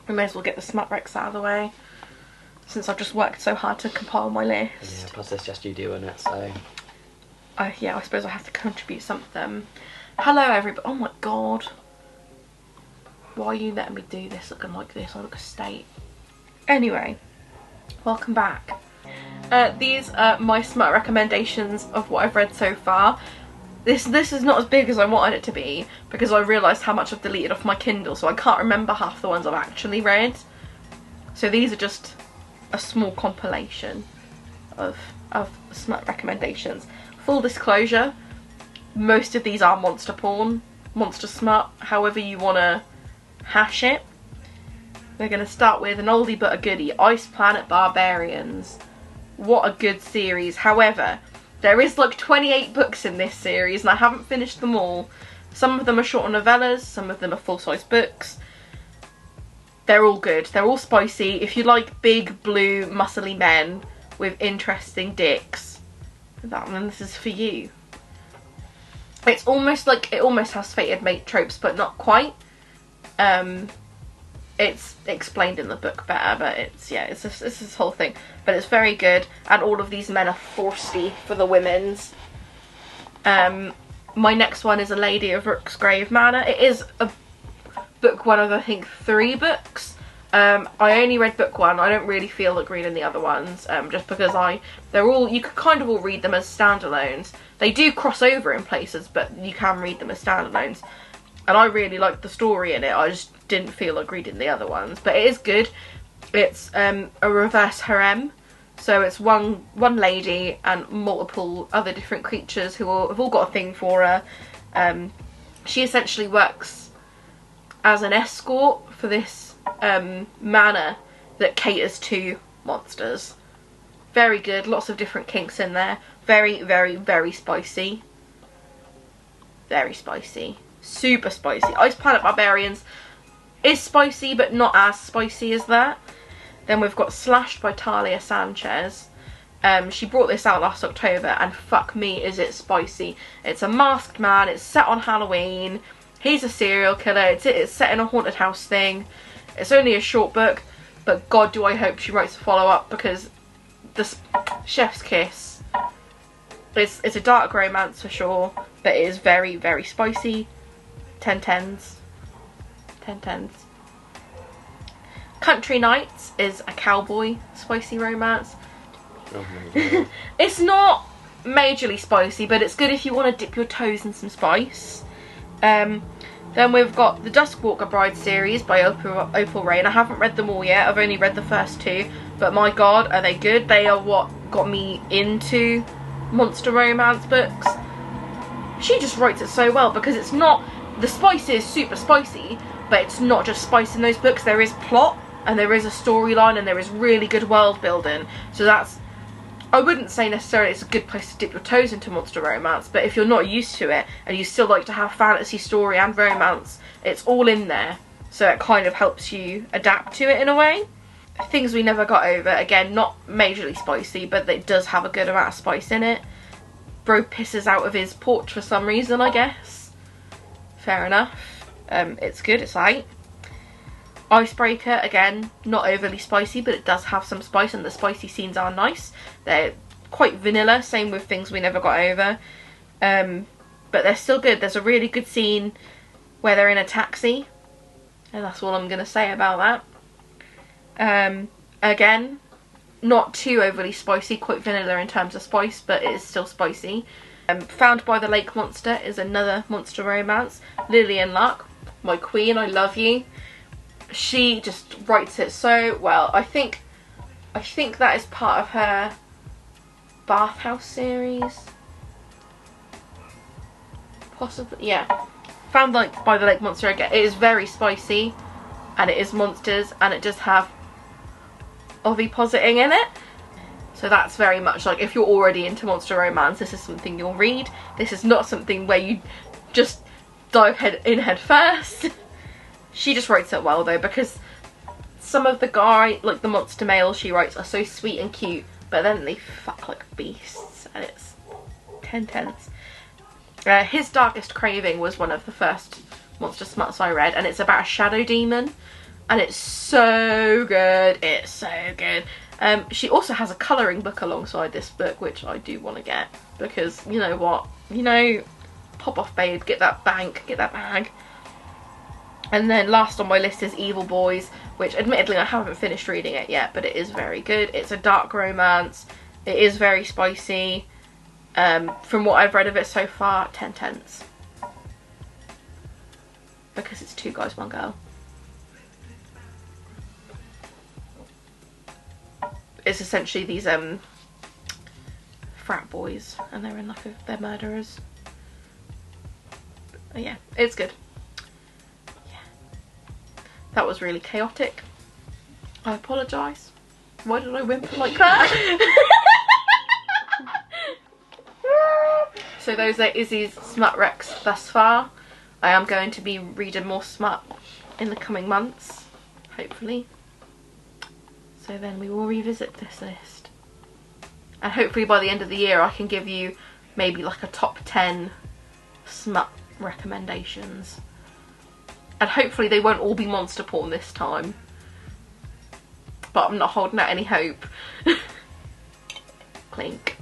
we may as well get the Smut Recs out of the way, since I've just worked so hard to compile my list. Yeah, plus it's just you doing it, so... yeah, I suppose I have to contribute something. Hello everybody. Oh my god. Why are you letting me do this looking like this? I look a state. Anyway, welcome back. These are my Smut recommendations of what I've read so far. This is not as big as I wanted it to be, because I realised how much I've deleted off my Kindle, so I can't remember half the ones I've actually read. So these are just a small compilation of Smut recommendations. Full disclosure, most of these are monster porn, monster smut, however you want to hash it. We're going to start with an oldie but a goodie, Ice Planet Barbarians. What a good series. However, there is like 28 books in this series and I haven't finished them all. Some of them are short novellas, some of them are full-size books. They're all good, they're all spicy. If you like big, blue, muscly men with interesting dicks, then this is for you. It's almost like, it almost has fated mate tropes, but not quite. It's explained in the book better, but it's, yeah, it's this whole thing. But it's very good, and all of these men are thirsty for the women's. My next one is A Lady of Rooksgrave Manor. It is a book one of, I think, 3 books. I only read book 1. I don't really feel like reading the other ones, just because they're all, you could kind of all read them as standalones. They do cross over in places, but you can read them as standalones. And I really liked the story in it. I just didn't feel like reading the other ones, but it is good. It's a reverse harem, so it's one lady and multiple other different creatures who have all got a thing for her. She essentially works as an escort for this manor that caters to monsters. Very good, lots of different kinks in there. Very, very, very spicy. Very spicy. Super spicy. Ice Planet Barbarians is spicy, but not as spicy as that. Then we've got Slashed by Talia Sanchez. She brought this out last October, and fuck me is it spicy. It's a masked man, it's set on Halloween, he's a serial killer, it's set in a haunted house thing. It's only a short book, but god do I hope she writes a follow-up, because the chef's kiss, it's a dark romance for sure, but it is very, very spicy. 10/10s. 10/10s. Country Nights is a cowboy spicy romance. Oh my god. It's not majorly spicy, but it's good if you want to dip your toes in some spice. Then we've got the Duskwalker Bride series by Opal Rain. I haven't read them all yet, I've only read the first 2, but my god, are they good. They are what got me into monster romance books. She just writes it so well, because it's not, the spice is super spicy, but it's not just spice in those books. There is plot, and there is a storyline, and there is really good world building. So that's, I wouldn't say necessarily it's a good place to dip your toes into monster romance, but if you're not used to it and you still like to have fantasy story and romance, it's all in there, so it kind of helps you adapt to it in a way. Things We Never Got Over, again, not majorly spicy, but it does have a good amount of spice in it. Bro pisses out of his porch for some reason, I guess. Fair enough. It's good, it's light. Icebreaker, again, not overly spicy, but it does have some spice, and the spicy scenes are nice. They're quite vanilla, same with Things We Never Got Over. But they're still good. There's a really good scene where they're in a taxi, and that's all I'm going to say about that. Again, not too overly spicy, quite vanilla in terms of spice, but it is still spicy. Found by the Lake Monster is another monster romance. Lillian Luck, my queen, I love you. She just writes it so well. I think that is part of her Bathhouse series. Possibly, yeah. Found by the Lake Monster again. It is very spicy, and it is monsters, and it does have ovipositing in it. So that's very much like, if you're already into monster romance, this is something you'll read. This is not something where you just dive head first. She just writes it well though, because some of the the monster males she writes are so sweet and cute, but then they fuck like beasts, and it's 10/10s. His Darkest Craving was one of the first monster smuts I read, and it's about a shadow demon and it's so good. It's so good. She also has a colouring book alongside this book, which I do want to get, because you know what, you know, pop off babe, get that bank, get that bag. And then last on my list is Evil Boys, which admittedly I haven't finished reading it yet, but it is very good. It's a dark romance. It is very spicy. From what I've read of it so far, 10 tenths. Because it's 2 guys, 1 girl. It's essentially these frat boys, and they're in like they're murderers. But yeah, it's good. That was really chaotic. I apologise. Why did I whimper like that? So those are Izzy's Smut Recs thus far. I am going to be reading more smut in the coming months, hopefully. So then we will revisit this list. And hopefully by the end of the year I can give you maybe like a top 10 smut recommendations. And hopefully they won't all be monster porn this time. But I'm not holding out any hope. Clink.